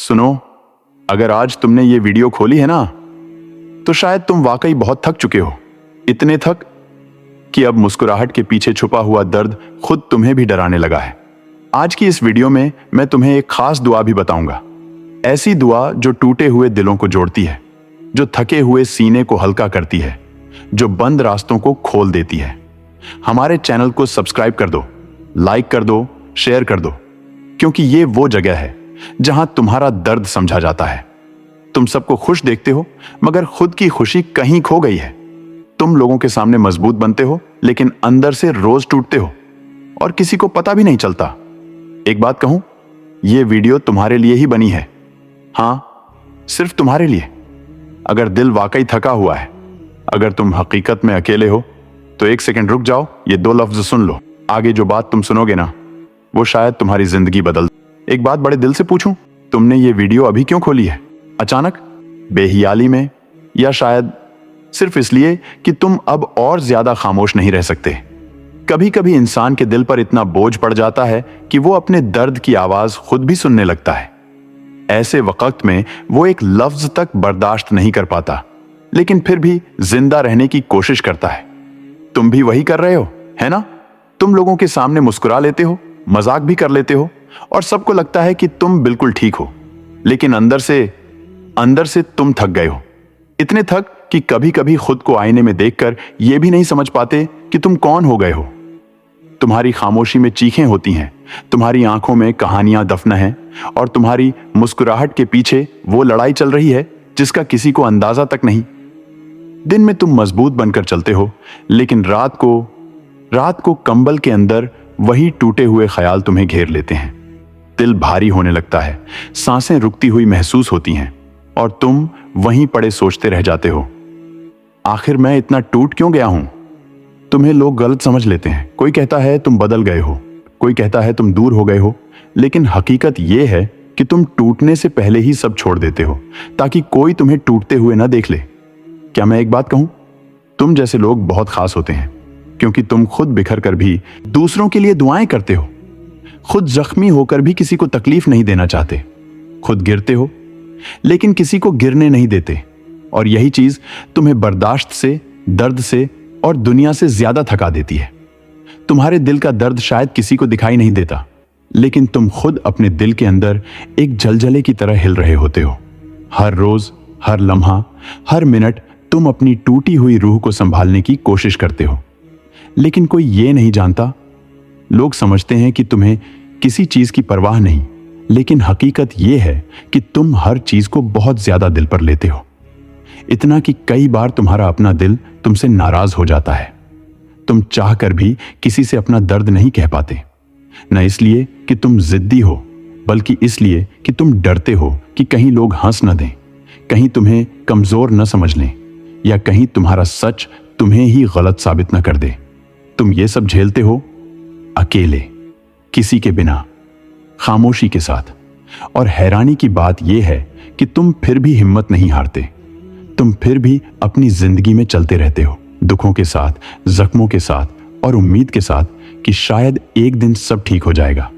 सुनो, अगर आज तुमने ये वीडियो खोली है ना, तो शायद तुम वाकई बहुत थक चुके हो। इतने थक कि अब मुस्कुराहट के पीछे छुपा हुआ दर्द खुद तुम्हें भी डराने लगा है। आज की इस वीडियो में मैं तुम्हें एक खास दुआ भी बताऊंगा। ऐसी दुआ जो टूटे हुए दिलों को जोड़ती है, जो थके हुए सीने को हल्का करती है, जो बंद रास्तों को खोल देती है। हमारे चैनल को सब्सक्राइब कर दो, लाइक कर दो, शेयर कर दो, क्योंकि ये वो जगह है जहां तुम्हारा दर्द समझा जाता है। तुम सबको खुश देखते हो, मगर खुद की खुशी कहीं खो गई है। तुम लोगों के सामने मजबूत बनते हो, लेकिन अंदर से रोज टूटते हो और किसी को पता भी नहीं चलता। एक बात कहूं, यह वीडियो तुम्हारे लिए ही बनी है। हां, सिर्फ तुम्हारे लिए। अगर दिल वाकई थका हुआ है, अगर तुम हकीकत में अकेले हो, तो एक सेकंड रुक जाओ, ये 2 लफ्ज सुन लो। आगे जो बात तुम सुनोगे ना, वो शायद तुम्हारी जिंदगी बदल। एक बात बड़े दिल से पूछूं, तुमने ये वीडियो अभी क्यों खोली है? अचानक, बेहियाली में, या शायद सिर्फ इसलिए कि तुम अब और ज्यादा खामोश नहीं रह सकते? कभी कभी इंसान के दिल पर इतना बोझ पड़ जाता है कि वो अपने दर्द की आवाज खुद भी सुनने लगता है। ऐसे वक्त में वो एक लफ्ज तक बर्दाश्त नहीं कर पाता, लेकिन फिर भी जिंदा रहने की कोशिश करता है। तुम भी वही कर रहे हो, है ना? तुम लोगों के सामने मुस्कुरा लेते हो, मजाक भी कर लेते हो, और सबको लगता है कि तुम बिल्कुल ठीक हो, लेकिन अंदर से तुम थक गए हो। इतने थक कि कभी कभी खुद को आईने में देखकर यह भी नहीं समझ पाते कि तुम कौन हो गए हो। तुम्हारी खामोशी में चीखें होती हैं, तुम्हारी आंखों में कहानियां दफन हैं, और तुम्हारी मुस्कुराहट के पीछे वो लड़ाई चल रही है जिसका किसी को अंदाजा तक नहीं। दिन में तुम मजबूत बनकर चलते हो, लेकिन रात को कंबल के अंदर वही टूटे हुए ख्याल तुम्हें घेर लेते हैं। दिल भारी होने लगता है, सांसें रुकती हुई महसूस होती हैं, और तुम वहीं पड़े सोचते रह जाते हो, आखिर मैं इतना टूट क्यों गया हूं? तुम्हें लोग गलत समझ लेते हैं। कोई कहता है तुम बदल गए हो, कोई कहता है तुम दूर हो गए हो, लेकिन हकीकत यह है कि तुम टूटने से पहले ही सब छोड़ देते हो, ताकि कोई तुम्हें टूटते हुए ना देख ले। क्या मैं एक बात कहूं? तुम जैसे लोग बहुत खास होते हैं, क्योंकि तुम खुद बिखर कर भी दूसरों के लिए दुआएं करते हो, खुद जख्मी होकर भी किसी को तकलीफ नहीं देना चाहते, खुद गिरते हो लेकिन किसी को गिरने नहीं देते, और यही चीज तुम्हें बर्दाश्त से, दर्द से और दुनिया से ज्यादा थका देती है। तुम्हारे दिल का दर्द शायद किसी को दिखाई नहीं देता, लेकिन तुम खुद अपने दिल के अंदर एक जलजले की तरह हिल रहे होते हो। हर रोज, हर लम्हा, हर मिनट तुम अपनी टूटी हुई रूह को संभालने की कोशिश करते हो, लेकिन कोई ये नहीं जानता। लोग समझते हैं कि तुम्हें किसी चीज की परवाह नहीं, लेकिन हकीकत यह है कि तुम हर चीज को बहुत ज्यादा दिल पर लेते हो, इतना कि कई बार तुम्हारा अपना दिल तुमसे नाराज हो जाता है। तुम चाहकर भी किसी से अपना दर्द नहीं कह पाते, न इसलिए कि तुम जिद्दी हो, बल्कि इसलिए कि तुम डरते हो कि कहीं लोग हंस न दें, कहीं तुम्हें कमजोर न समझ लें, या कहीं तुम्हारा सच तुम्हें ही गलत साबित न कर दे। तुम ये सब झेलते हो अकेले, किसी के बिना, खामोशी के साथ। और हैरानी की बात यह है कि तुम फिर भी हिम्मत नहीं हारते। तुम फिर भी अपनी जिंदगी में चलते रहते हो, दुखों के साथ, जख्मों के साथ, और उम्मीद के साथ कि शायद एक दिन सब ठीक हो जाएगा।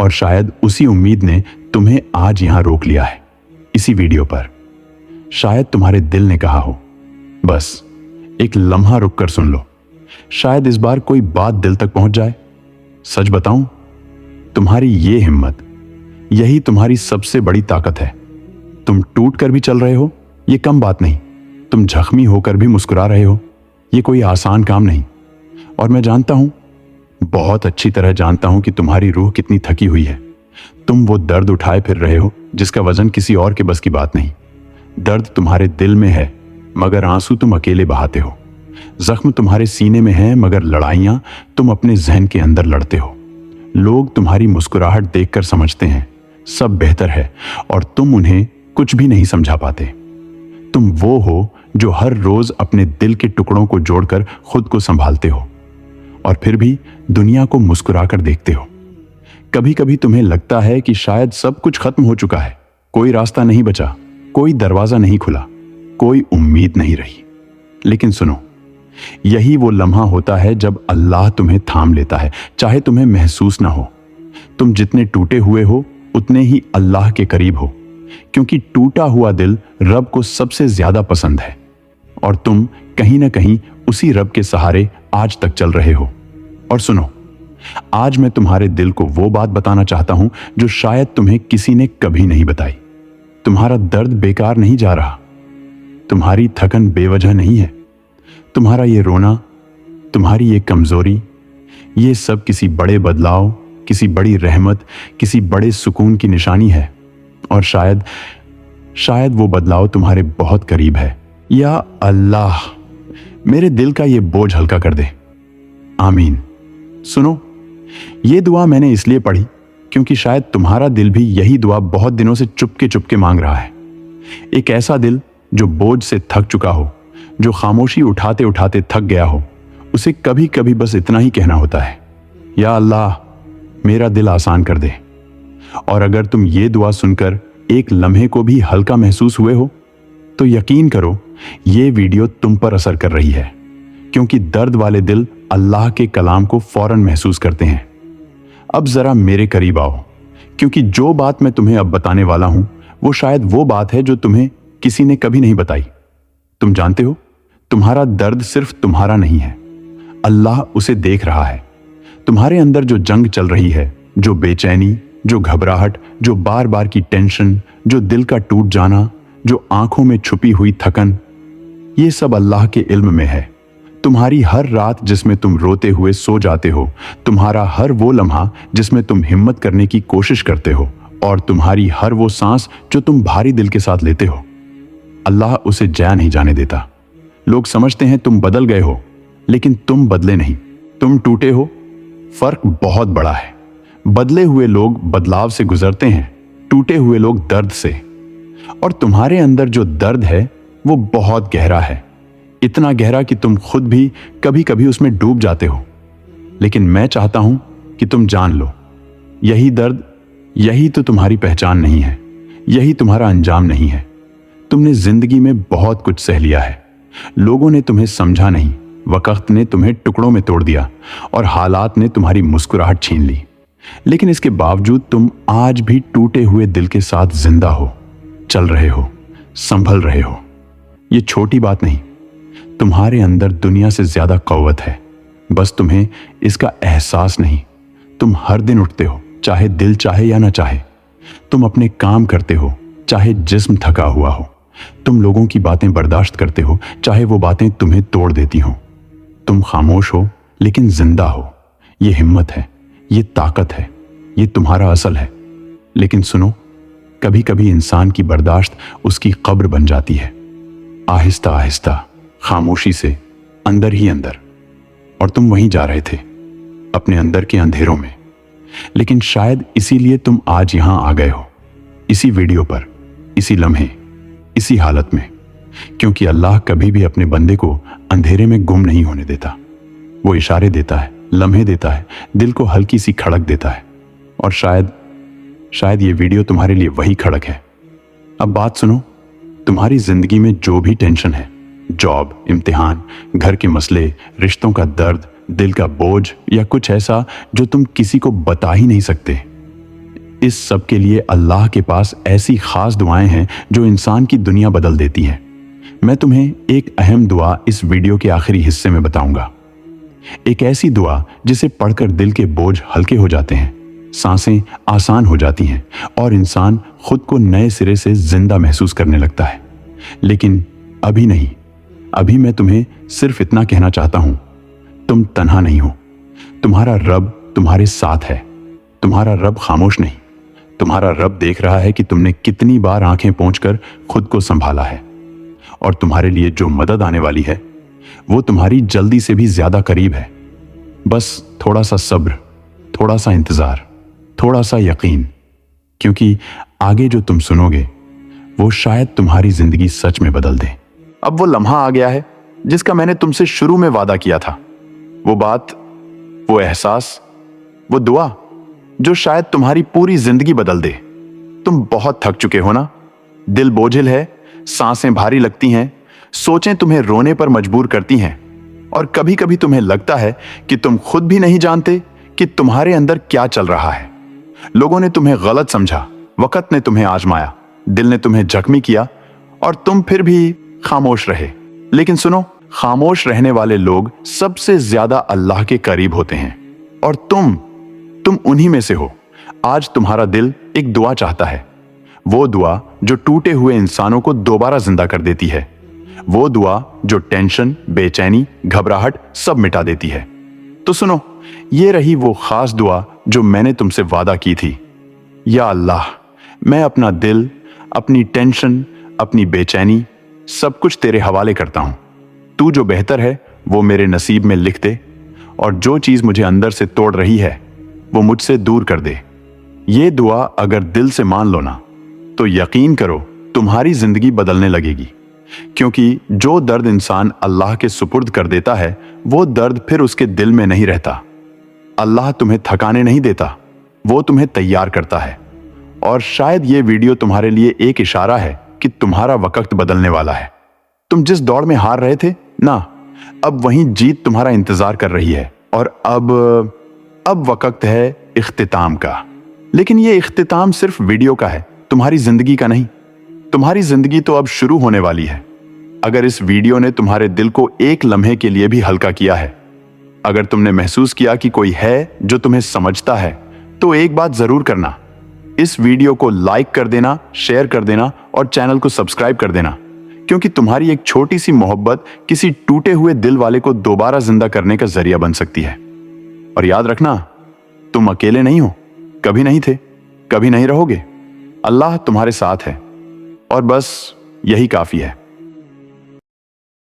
और शायद उसी उम्मीद ने तुम्हें आज यहां रोक लिया है, इसी वीडियो पर। शायद तुम्हारे दिल ने कहा हो, बस एक लम्हा रुक कर सुन लो, शायद इस बार कोई बात दिल तक पहुंच जाए। सच बताऊं, तुम्हारी ये हिम्मत, यही तुम्हारी सबसे बड़ी ताकत है। तुम टूट कर भी चल रहे हो, ये कम बात नहीं। तुम जख्मी होकर भी मुस्कुरा रहे हो, ये कोई आसान काम नहीं। और मैं जानता हूं, बहुत अच्छी तरह जानता हूं कि तुम्हारी रूह कितनी थकी हुई है। तुम वो दर्द उठाए फिर रहे हो जिसका वजन किसी और के बस की बात नहीं। दर्द तुम्हारे दिल में है, मगर आंसू तुम अकेले बहाते हो। जख्म तुम्हारे सीने में है, मगर लड़ाइयां तुम अपने जहन के अंदर लड़ते हो। लोग तुम्हारी मुस्कुराहट देखकर समझते हैं सब बेहतर है, और तुम उन्हें कुछ भी नहीं समझा पाते। तुम वो हो जो हर रोज अपने दिल के टुकड़ों को जोड़कर खुद को संभालते हो, और फिर भी दुनिया को मुस्कुराकर देखते हो। कभी कभी तुम्हें लगता है कि शायद सब कुछ खत्म हो चुका है, कोई रास्ता नहीं बचा, कोई दरवाजा नहीं खुला, कोई उम्मीद नहीं रही। लेकिन सुनो, यही वो लम्हा होता है जब अल्लाह तुम्हें थाम लेता है, चाहे तुम्हें महसूस ना हो। तुम जितने टूटे हुए हो, उतने ही अल्लाह के करीब हो, क्योंकि टूटा हुआ दिल रब को सबसे ज्यादा पसंद है और तुम कहीं ना कहीं उसी रब के सहारे आज तक चल रहे हो। और सुनो, आज मैं तुम्हारे दिल को वो बात बताना चाहता हूं जो शायद तुम्हें किसी ने कभी नहीं बताई। तुम्हारा दर्द बेकार नहीं जा रहा, तुम्हारी थकन बेवजह नहीं है, तुम्हारा ये रोना, तुम्हारी ये कमजोरी, ये सब किसी बड़े बदलाव, किसी बड़ी रहमत, किसी बड़े सुकून की निशानी है। और शायद वो बदलाव तुम्हारे बहुत करीब है। या अल्लाह, मेरे दिल का ये बोझ हल्का कर दे। आमीन। सुनो, ये दुआ मैंने इसलिए पढ़ी क्योंकि शायद तुम्हारा दिल भी यही दुआ बहुत दिनों से चुपके चुपके मांग रहा है। एक ऐसा दिल जो बोझ से थक चुका हो, जो खामोशी उठाते उठाते थक गया हो, उसे कभी कभी बस इतना ही कहना होता है, या अल्लाह मेरा दिल आसान कर दे। और अगर तुम ये दुआ सुनकर एक लम्हे को भी हल्का महसूस हुए हो तो यकीन करो ये वीडियो तुम पर असर कर रही है, क्योंकि दर्द वाले दिल अल्लाह के कलाम को फौरन महसूस करते हैं। अब जरा मेरे करीब आओ, क्योंकि जो बात मैं तुम्हें अब बताने वाला हूं वो शायद वो बात है जो तुम्हें किसी ने कभी नहीं बताई। तुम जानते हो, तुम्हारा दर्द सिर्फ तुम्हारा नहीं है, अल्लाह उसे देख रहा है। तुम्हारे अंदर जो जंग चल रही है, जो बेचैनी, जो घबराहट, जो बार बार की टेंशन, जो दिल का टूट जाना, जो आंखों में छुपी हुई थकन, ये सब अल्लाह के इल्म में है। तुम्हारी हर रात जिसमें तुम रोते हुए सो जाते हो, तुम्हारा हर वो लम्हा जिसमें तुम हिम्मत करने की कोशिश करते हो, और तुम्हारी हर वो सांस जो तुम भारी दिल के साथ लेते हो, अल्लाह उसे जाया नहीं जाने देता। लोग समझते हैं तुम बदल गए हो, लेकिन तुम बदले नहीं, तुम टूटे हो। फर्क बहुत बड़ा है। बदले हुए लोग बदलाव से गुजरते हैं, टूटे हुए लोग दर्द से। और तुम्हारे अंदर जो दर्द है वो बहुत गहरा है, इतना गहरा कि तुम खुद भी कभी कभी उसमें डूब जाते हो। लेकिन मैं चाहता हूं कि तुम जान लो, यही दर्द, यही तो तुम्हारी पहचान नहीं है, यही तुम्हारा अंजाम नहीं है। तुमने जिंदगी में बहुत कुछ सह लिया है, लोगों ने तुम्हें समझा नहीं, वक्त ने तुम्हें टुकड़ों में तोड़ दिया और हालात ने तुम्हारी मुस्कुराहट छीन ली। लेकिन इसके बावजूद तुम आज भी टूटे हुए दिल के साथ जिंदा हो, चल रहे हो, संभल रहे हो। ये छोटी बात नहीं, तुम्हारे अंदर दुनिया से ज्यादा कौवत है, बस तुम्हें इसका एहसास नहीं। तुम हर दिन उठते हो, चाहे दिल चाहे या ना चाहे। तुम अपने काम करते हो, चाहे जिस्म थका हुआ हो। तुम लोगों की बातें बर्दाश्त करते हो, चाहे वो बातें तुम्हें तोड़ देती हो। तुम खामोश हो लेकिन जिंदा हो। ये हिम्मत है, ये ताकत है, ये तुम्हारा असल है। लेकिन सुनो, कभी कभी इंसान की बर्दाश्त उसकी कब्र बन जाती है, आहिस्ता आहिस्ता, खामोशी से, अंदर ही अंदर। और तुम वहीं जा रहे थे, अपने अंदर के अंधेरों में। लेकिन शायद इसीलिए तुम आज यहां आ गए हो, इसी वीडियो पर, इसी लम्हे, इसी हालत में, क्योंकि अल्लाह कभी भी अपने बंदे को अंधेरे में गुम नहीं होने देता। वो इशारे देता है, लम्हे देता है, दिल को हल्की सी खड़क देता है। और शायद ये वीडियो तुम्हारे लिए वही खड़क है। अब बात सुनो, तुम्हारी जिंदगी में जो भी टेंशन है, जॉब, इम्तिहान, घर के मसले, रिश्तों का दर्द, दिल का बोझ, या कुछ ऐसा जो तुम किसी को बता ही नहीं सकते, इस सब के लिए अल्लाह के पास ऐसी खास दुआएं हैं जो इंसान की दुनिया बदल देती हैं। मैं तुम्हें एक अहम दुआ इस वीडियो के आखिरी हिस्से में बताऊंगा। एक ऐसी दुआ जिसे पढ़कर दिल के बोझ हल्के हो जाते हैं, सांसें आसान हो जाती हैं और इंसान खुद को नए सिरे से जिंदा महसूस करने लगता है। लेकिन अभी नहीं, अभी मैं तुम्हें सिर्फ इतना कहना चाहता हूं, तुम तन्हा नहीं हो। तुम्हारा रब तुम्हारे साथ है। तुम्हारा रब खामोश नहीं, तुम्हारा रब देख रहा है कि तुमने कितनी बार आंखें पोंछकर खुद को संभाला है। और तुम्हारे लिए जो मदद आने वाली है वो तुम्हारी जल्दी से भी ज्यादा करीब है। बस थोड़ा सा सब्र, थोड़ा सा इंतजार, थोड़ा सा यकीन, क्योंकि आगे जो तुम सुनोगे वो शायद तुम्हारी जिंदगी सच में बदल दे। अब वो लम्हा आ गया है जिसका मैंने तुमसे शुरू में वादा किया था। वो बात, वो एहसास, वो दुआ जो शायद तुम्हारी पूरी जिंदगी बदल दे। तुम बहुत थक चुके हो ना, दिल बोझिल है, सांसें भारी लगती हैं, सोचें तुम्हें रोने पर मजबूर करती हैं, और कभी कभी तुम्हें लगता है कि तुम खुद भी नहीं जानते कि तुम्हारे अंदर क्या चल रहा है। लोगों ने तुम्हें गलत समझा, वक्त ने तुम्हें आजमाया, दिल ने तुम्हें जख्मी किया और तुम फिर भी खामोश रहे। लेकिन सुनो, खामोश रहने वाले लोग सबसे ज्यादा अल्लाह के करीब होते हैं और तुम उन्हीं में से हो। आज तुम्हारा दिल एक दुआ चाहता है, वो दुआ जो टूटे हुए इंसानों को दोबारा जिंदा कर देती है, वो दुआ जो टेंशन, बेचैनी, घबराहट सब मिटा देती है। तो सुनो, ये रही वो खास दुआ जो मैंने तुमसे वादा की थी। या अल्लाह, मैं अपना दिल, अपनी टेंशन, अपनी बेचैनी सब कुछ तेरे हवाले करता हूं। तू जो बेहतर है वो मेरे नसीब में लिख दे और जो चीज मुझे अंदर से तोड़ रही है वो मुझसे दूर कर दे। ये दुआ अगर दिल से मान लो ना, तो यकीन करो तुम्हारी जिंदगी बदलने लगेगी, क्योंकि जो दर्द इंसान अल्लाह के सुपुर्द कर देता है वो दर्द फिर उसके दिल में नहीं रहता। अल्लाह तुम्हें थकाने नहीं देता, वो तुम्हें तैयार करता है। और शायद ये वीडियो तुम्हारे लिए एक इशारा है कि तुम्हारा वक्त बदलने वाला है। तुम जिस दौड़ में हार रहे थे ना, अब वहीं जीत तुम्हारा इंतजार कर रही है। और अब वक्त है इख्तिताम का। लेकिन ये इख्तिताम सिर्फ वीडियो का है, तुम्हारी जिंदगी का नहीं। तुम्हारी जिंदगी तो अब शुरू होने वाली है। अगर इस वीडियो ने तुम्हारे दिल को एक लम्हे के लिए भी हल्का किया है, अगर तुमने महसूस किया कि कोई है जो तुम्हें समझता है, तो एक बात जरूर करना, इस वीडियो को लाइक कर देना, शेयर कर देना और चैनल को सब्सक्राइब कर देना, क्योंकि तुम्हारी एक छोटी सी मोहब्बत किसी टूटे हुए दिल वाले को दोबारा जिंदा करने का जरिया बन सकती है। और याद रखना, तुम अकेले नहीं हो, कभी नहीं थे, कभी नहीं रहोगे। अल्लाह तुम्हारे साथ है और बस यही काफी है।